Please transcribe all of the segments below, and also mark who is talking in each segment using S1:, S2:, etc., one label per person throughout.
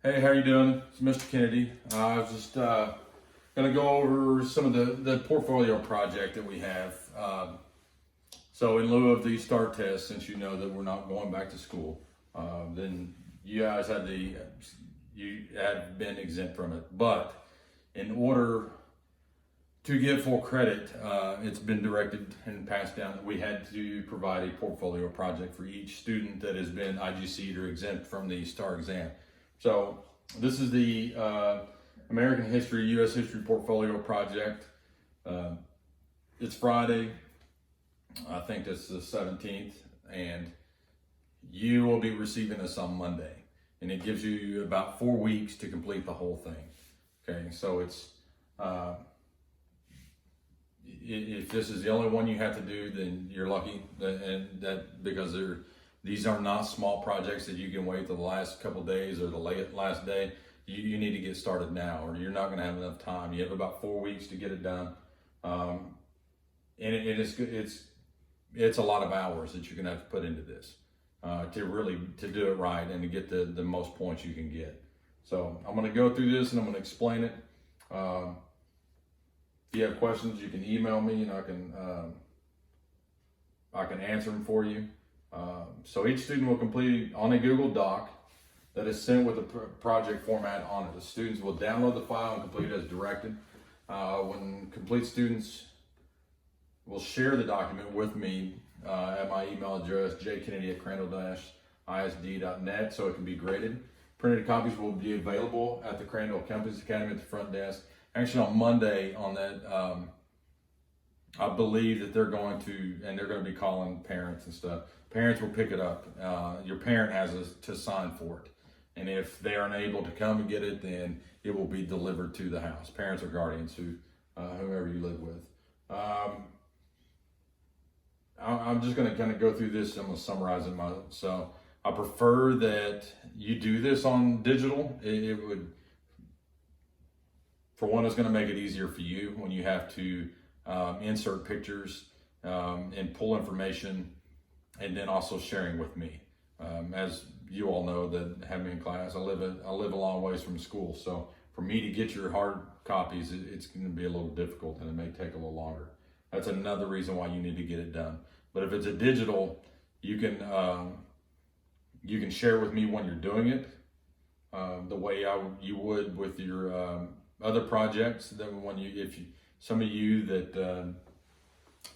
S1: Hey, how you doing? It's Mr. Kennedy. I was just going to go over some of the portfolio project that we have. So in lieu of the STAR test, since you know that we're not going back to school, then you guys you have been exempt from it. But in order to get full credit, it's been directed and passed down that we had to provide a portfolio project for each student that has been IGC'd or exempt from the STAR exam. So this is the American History, U.S. History Portfolio Project. It's Friday, I think that's the 17th, and you will be receiving this on Monday. And it gives you about 4 weeks to complete the whole thing. Okay, so it's, if this is the only one you have to do, then you're lucky, because these are not small projects that you can wait till the last couple of days or the last day. You need to get started now, or you're not going to have enough time. You have about 4 weeks to get it done, and it's a lot of hours that you're going to have to put into this to do it right and to get the most points you can get. So I'm going to go through this and I'm going to explain it. If you have questions, you can email me and I can answer them for you. So each student will complete on a Google Doc that is sent with a project format on it. The students will download the file and complete it as directed. When complete, students will share the document with me at my email address, jkennedy@crandall-isd.net, so it can be graded. Printed copies will be available at the Crandall Campus Academy at the front desk. Actually, on Monday, on that, I believe that they're going to be calling parents and stuff. Parents will pick it up. Your parent has to sign for it. And if they are unable to come and get it, then it will be delivered to the house. Parents or guardians, whomever you live with. I'm just going to kind of go through this. I'm going to summarize it. So I prefer that you do this on digital. It would, for one, it's going to make it easier for you when you have to insert pictures and pull information, and then also sharing with me. As you all know that have me in class, I live a long ways from school, so for me to get your hard copies, it's going to be a little difficult and it may take a little longer. That's another reason why you need to get it done. But if it's a digital, you can share with me when you're doing it, the way you would with your other projects. That some of you that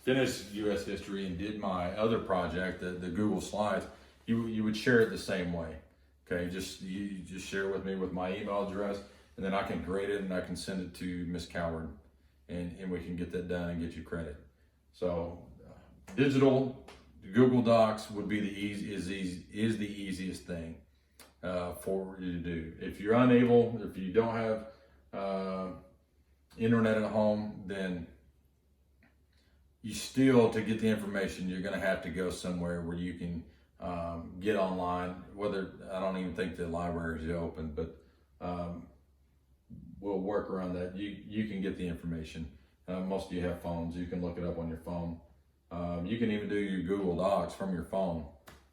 S1: finished U.S. History and did my other project, the Google Slides, you would share it the same way. Okay, you just share with me with my email address, and then I can grade it and I can send it to Miss Coward, and we can get that done and get you credit. So digital Google Docs would be the easiest thing for you to do. If you're unable, if you don't have internet at home, then you still, to get the information, you're going to have to go somewhere where you can get online. Whether, I don't even think the library is open, but we'll work around that. You can get the information. Most of you have phones. You can look it up on your phone. You can even do your Google Docs from your phone.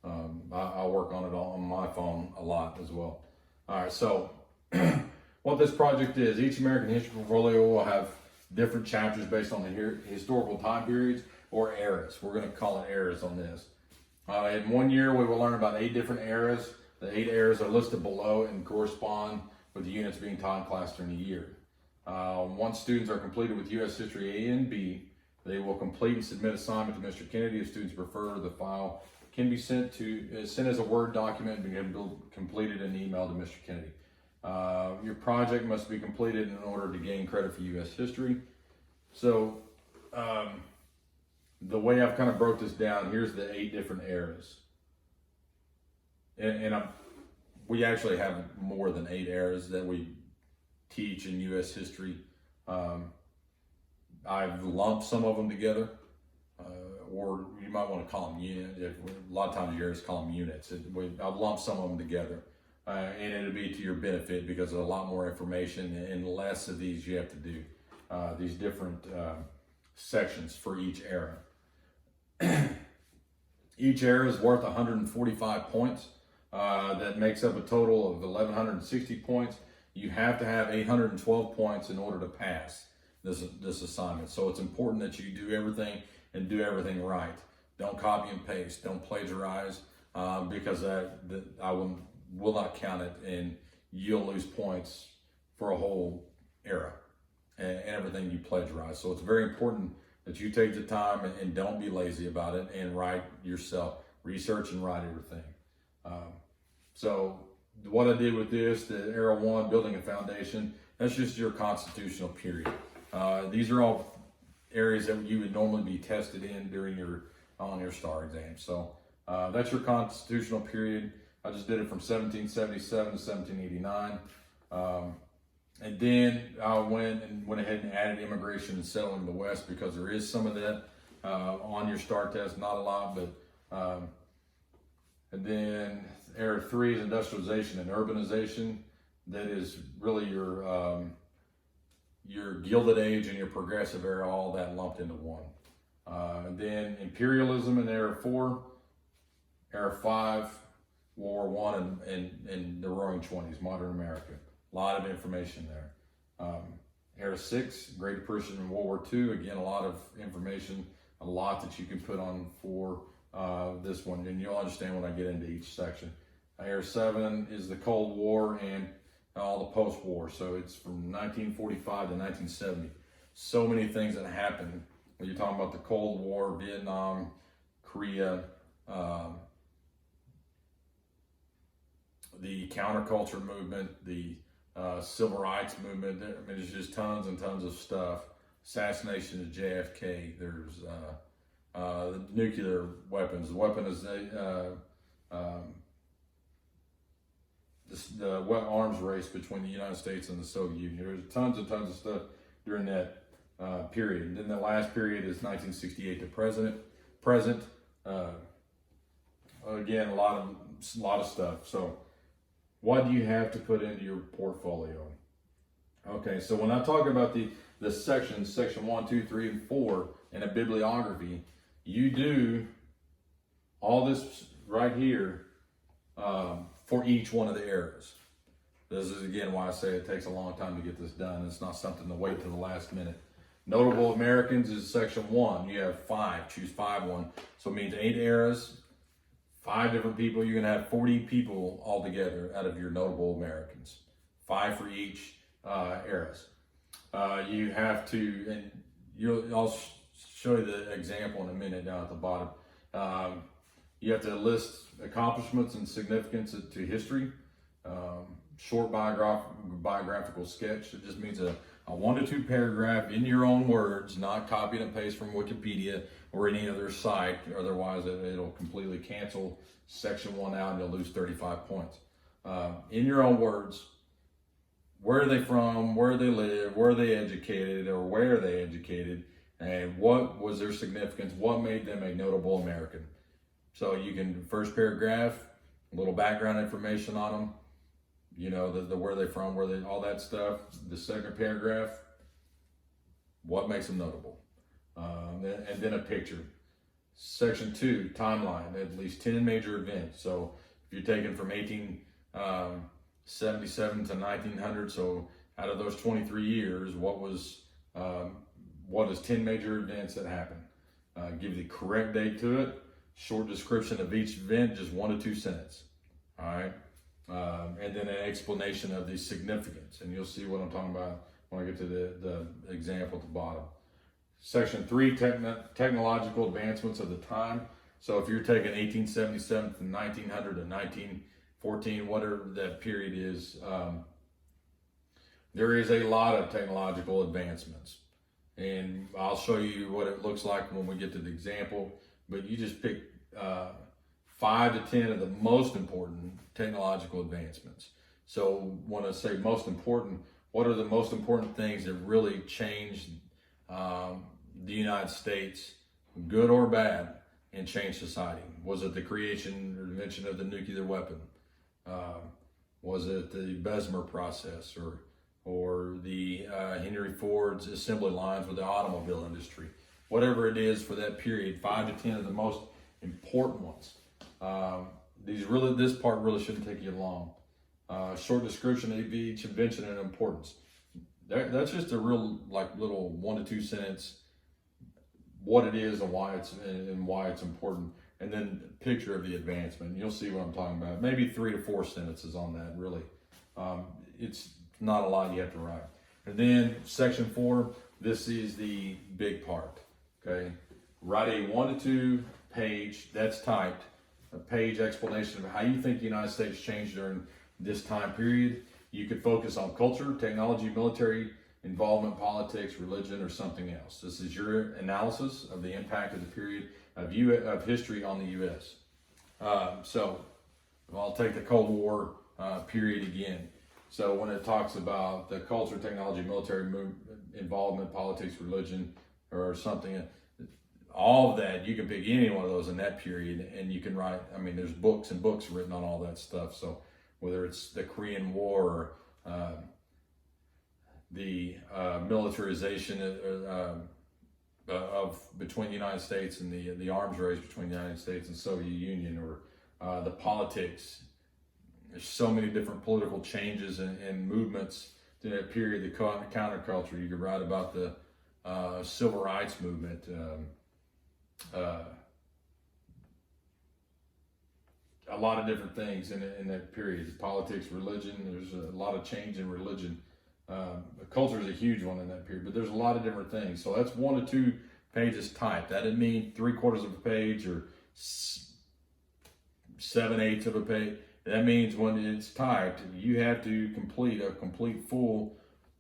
S1: I work on it on my phone a lot as well. All right, so what this project is, each American History Portfolio will have different chapters based on the historical time periods or eras. We're going to call it eras on this. In 1 year, we will learn about 8 different eras. The 8 eras are listed below and correspond with the units being taught in class during the year. Once students are completed with U.S. History A and B, they will complete and submit assignment to Mr. Kennedy. If students prefer, the file can be sent as a Word document and be completed and emailed to Mr. Kennedy. Your project must be completed in order to gain credit for U.S. History. So the way I've kind of broke this down, here's the 8 different eras. And we actually have more than 8 eras that we teach in U.S. History. I've lumped some of them together, or you might want to call them units. A lot of times you just call them units. I've lumped some of them together, and it'll be to your benefit because there's a lot more information and less of these you have to do, these different sections for each era. Each era is worth 145 points. that makes up a total of 1,160 points. You have to have 812 points in order to pass this assignment. So it's important that you do everything and do everything right. Don't copy and paste. Don't plagiarize, because I will not count it, and you'll lose points for a whole era and everything you plagiarize. So it's very important that you take the time and don't be lazy about it, and write yourself, research and write everything. So what I did with this, the Era 1, building a foundation, that's just your constitutional period. These are all areas that you would normally be tested in during on your STAR exam. So that's your constitutional period. I just did it from 1777 to 1789. And then I went ahead and added immigration and settling the West, because there is some of that on your STAR test, not a lot, but and then Era 3 is industrialization and urbanization. That is really your Gilded Age and your Progressive Era, all that lumped into one. And then imperialism in Era 4, Era 5, World War I, and the Roaring Twenties, modern America. A lot of information there. Era 6, Great Depression and World War II. Again, a lot of information, a lot that you can put on for this one, and you'll understand when I get into each section. Era 7 is the Cold War and all the post-war. So it's from 1945 to 1970. So many things that happened when you're talking about the Cold War, Vietnam, Korea, the counterculture movement, the civil rights movement. I mean, there's just tons and tons of stuff. Assassination of JFK. There's the nuclear weapons, the weaponization, the arms race between the United States and the Soviet Union. There's tons and tons of stuff during that period. And then the last period is 1968 to present. Again, a lot of stuff. So what do you have to put into your portfolio? Okay, so when I talk about the sections, section 1, 2, 3, and 4 in a bibliography, you do all this right here for each one of the eras. This is again why I say it takes a long time to get this done. It's not something to wait till the last minute. Notable Americans is section 1. You have 5. Choose 5 1. So it means 8 eras, 5 different people. You're gonna have 40 people altogether out of your notable Americans. 5 for each eras. You have to, and I'll show you the example in a minute down at the bottom. You have to list accomplishments and significance to history. Short biographical sketch. It just means a 1 to 2 paragraph in your own words, not copied and paste from Wikipedia or any other site. Otherwise, it'll completely cancel section 1 out and you'll lose 35 points. In your own words, where are they from, where they live, where are they educated, or where are they educated, and what was their significance, what made them a notable American. So you can, first paragraph, a little background information on them, you know, the where they're from, all that stuff. The second paragraph, what makes them notable, and then a picture. Section 2, timeline, at least 10 major events. So if you're taking from 1877 to 1900, so out of those 23 years, what is 10 major events that happened? Give the correct date to it. Short description of each event, just 1 to 2 sentences. All right. And then an explanation of the significance. And you'll see what I'm talking about when I get to the example at the bottom. Section 3, technological advancements of the time. So if you're taking 1877 to 1900 to 1914, whatever that period is, there is a lot of technological advancements. And I'll show you what it looks like when we get to the example. But you just pick 5 to 10 of the most important technological advancements. So when I say most important, what are the most important things that really changed the United States, good or bad, and changed society? Was it the creation or invention of the nuclear weapon? Was it the Bessemer process, or the Henry Ford's assembly lines with the automobile industry? Whatever it is for that period, 5 to 10 of the most important ones. this part really shouldn't take you long. Short description of each invention and importance. That's just a real little 1 to 2 sentence, what it is and why it's important, and then picture of the advancement. You'll see what I'm talking about. Maybe 3 to 4 sentences on that. Really, it's not a lot you have to write. And then section 4. This is the big part. Okay, write a 1 to 2 page that's typed, a page explanation of how you think the United States changed during this time period. You could focus on culture, technology, military involvement, politics, religion, or something else. This is your analysis of the impact of the period of history on the U.S. So I'll take the Cold War period again. So when it talks about the culture, technology, military involvement, politics, religion, or something, all of that, you can pick any one of those in that period, and you can write. I mean, there's books and books written on all that stuff. So whether it's the Korean War, or the militarization of between the United States and the arms race between the United States and Soviet Union, or the politics. There's so many different political changes and movements in that period. The counterculture. You could write about the civil rights movement. A lot of different things in that period. Politics, religion. There's a lot of change in religion. Culture is a huge one in that period, but there's a lot of different things. So that's 1 to 2 pages typed. That didn't mean 3/4 of a page or 7/8 of a page. That means when it's typed, you have to complete a full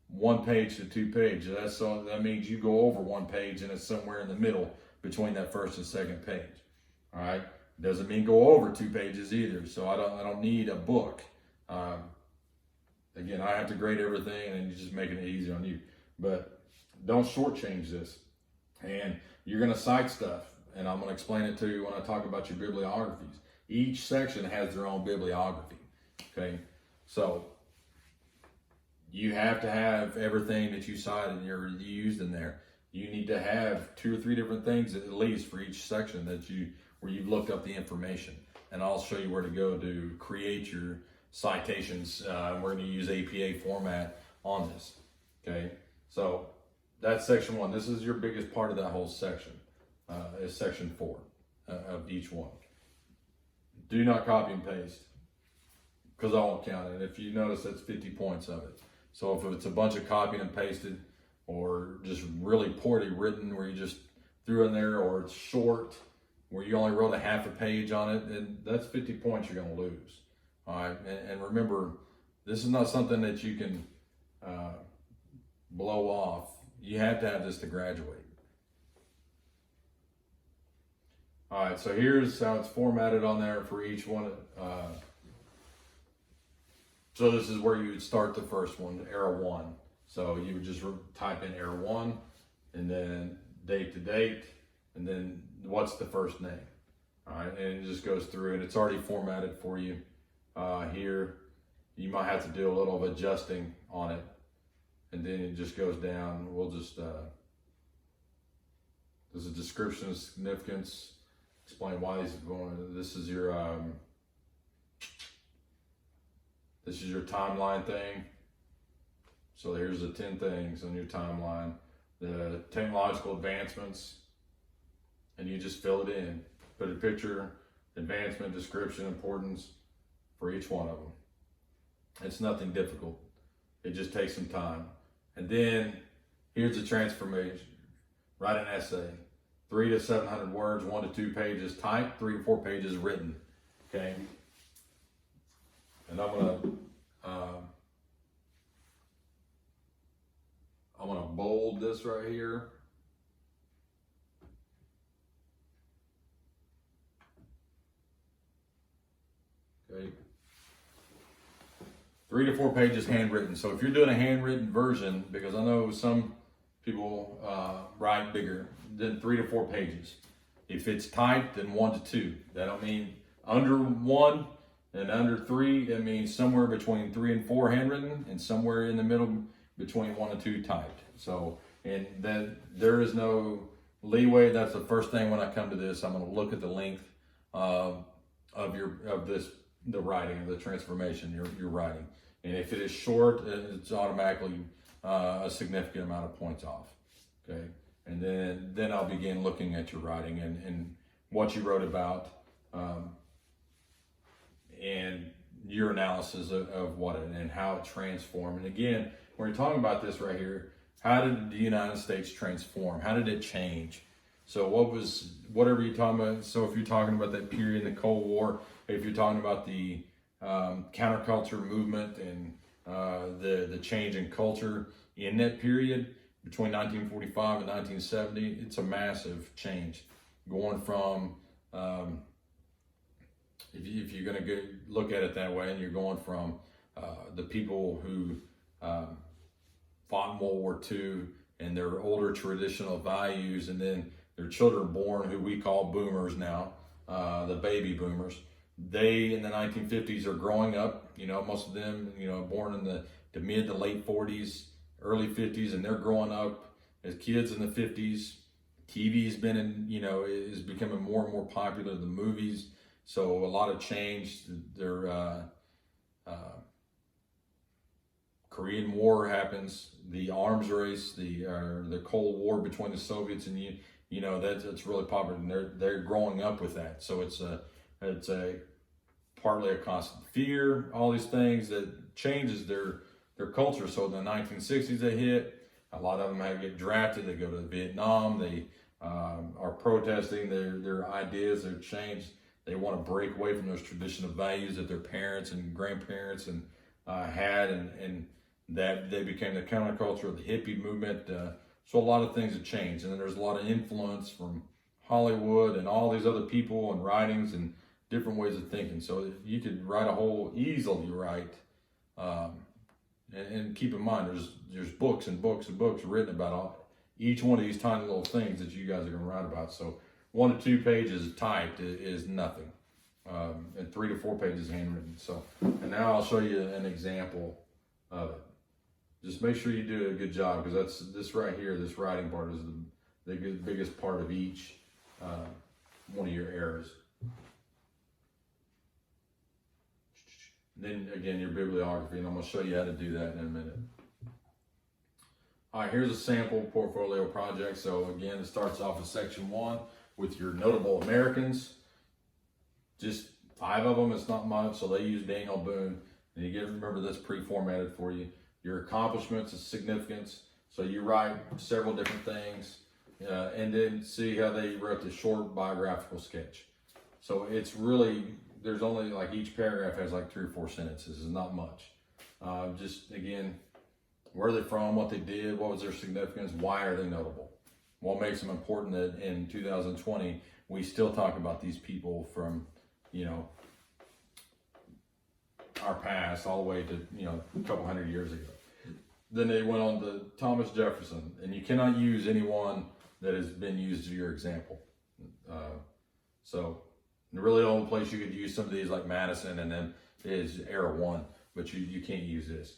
S1: 1 page to 2 pages. That means you go over 1 page and it's somewhere in the middle between that first and second page. All right. Doesn't mean go over 2 pages either. So I don't need a book. Again, I have to grade everything, and you're just making it easy on you. But don't shortchange this. And you're going to cite stuff, and I'm going to explain it to you when I talk about your bibliographies. Each section has their own bibliography. Okay, so you have to have everything that you cited and you used in there. You need to have 2 or 3 different things at least for each section where you've looked up the information. And I'll show you where to go to create your citations. We're going to use APA format on this. Okay, so that's section 1. This is your biggest part of that whole section. Is section 4 of each one. Do not copy and paste, because I won't count it. If you notice, that's 50 points of it. So if it's a bunch of copied and pasted, or just really poorly written where you just threw in there, or it's short where you only wrote a half a page on it, and that's 50 points you're going to lose. All right, and remember, this is not something that you can blow off. You have to have this to graduate. All right, so here's how it's formatted on there for each one. So this is where you would start the first one, era 1. So you would just type in era 1, and then date to date, and then what's the first name. All right, and it just goes through, and it's already formatted for you. Here, you might have to do a little of adjusting on it, and then it just goes down. We'll just, there's a description of significance, explain why these are going. This is your timeline thing. So here's the 10 things on your timeline, the technological advancements, and you just fill it in. Put a picture, advancement, description, importance for each one of them. It's nothing difficult. It just takes some time. And then here's the transformation. Write an essay, 300 to 700 words, 1 to 2 pages typed, 3 to 4 pages written. Okay. And I'm gonna bold this right here. Okay. 3 to 4 pages handwritten. So if you're doing a handwritten version, because I know some people write bigger than 3 to 4 pages. If it's typed, then 1 to 2. That don't mean under 1 and under 3. That means somewhere between 3 and 4 handwritten, and somewhere in the middle between 1 and 2 typed. So, and then there is no leeway. That's the first thing when I come to this. I'm going to look at the length of of the writing, the transformation you're writing. And if it is short, it's automatically a significant amount of points off. Okay, and then I'll begin looking at your writing and what you wrote about, and your analysis of what it and how it transformed. And again, when you're talking about this right here, how did the United States transform? How did it change? So whatever you're talking about, so if you're talking about that period in the Cold War, if you're talking about the counterculture movement and the change in culture in that period between 1945 and 1970, it's a massive change. Going from, if you're going to look at it that way, and you're going from the people who fought in World War II and their older traditional values, and then their children born, who we call boomers now, the baby boomers. They, in the 1950s, are growing up, most of them, born in the mid to late 40s, early 50s, and they're growing up as kids in the 50s. TV's been is becoming more and more popular, the movies. So a lot of change. Their Korean War happens, the arms race, the Cold War between the Soviets and that's really popular, and they're growing up with that. So it's a partly a constant fear, all these things that changes their culture. So in the 1960s they hit, a lot of them have to get drafted, they go to Vietnam, they are protesting their ideas, their change. They want to break away from those traditional values that their parents and grandparents had, and that they became the counterculture of the hippie movement. So a lot of things have changed, and then there's a lot of influence from Hollywood and all these other people and writings and different ways of thinking. So you could write easily write, and keep in mind there's books and books and books written about each one of these tiny little things that you guys are going to write about. So 1 to 2 pages typed is nothing, and 3 to 4 pages handwritten. So, and now I'll show you an example of it. Just make sure you do a good job, because this right here, this writing part is the biggest part of each one of your errors. Then again, your bibliography, and I'm going to show you how to do that in a minute. All right, here's a sample portfolio project. So again, it starts off with section 1 with your notable Americans. Just 5 of them, it's not much, so they use Daniel Boone. And you remember this pre-formatted for you. Your accomplishments and significance. So you write several different things, and then see how they wrote the short biographical sketch. So it's really, there's only each paragraph has 3 or 4 sentences. It's not much. Just again, where they're from, what they did, what was their significance, why are they notable? What makes them important that in 2020, we still talk about these people from, our past all the way to, a couple hundred years ago. Then they went on to Thomas Jefferson, and you cannot use anyone that has been used as your example. So really the only place you could use some of these, like Madison, and then is era 1, but you can't use this.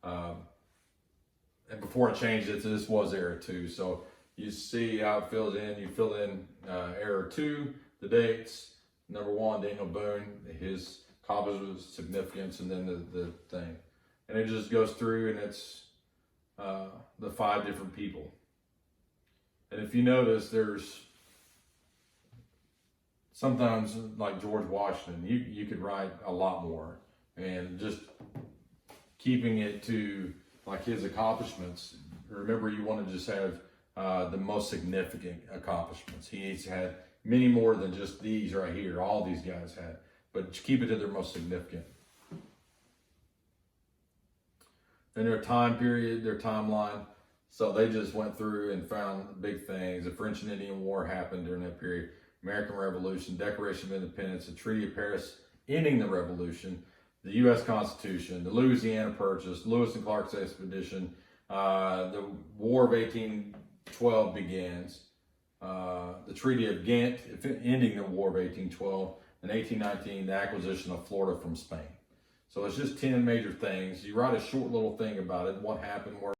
S1: And before it changed it, this was era 2. So you see how it fills in. You fill in era 2, the dates. Number 1, Daniel Boone, his accomplishments, significance, and then the thing. And it just goes through, and it's the 5 different people. And if you notice, there's sometimes, like George Washington, you could write a lot more, and just keeping it to his accomplishments. Remember, you want to just have the most significant accomplishments. He's had many more than just these right here. All these guys had, but keep it to their most significant. And their time period, their timeline. So they just went through and found big things. The French and Indian War happened during that period. American Revolution, Declaration of Independence, the Treaty of Paris ending the Revolution, the U.S. Constitution, the Louisiana Purchase, Lewis and Clark's expedition, the War of 1812 begins, the Treaty of Ghent, ending the War of 1812, and 1819, the acquisition of Florida from Spain. So it's just 10 major things. You write a short little thing about it, what happened, where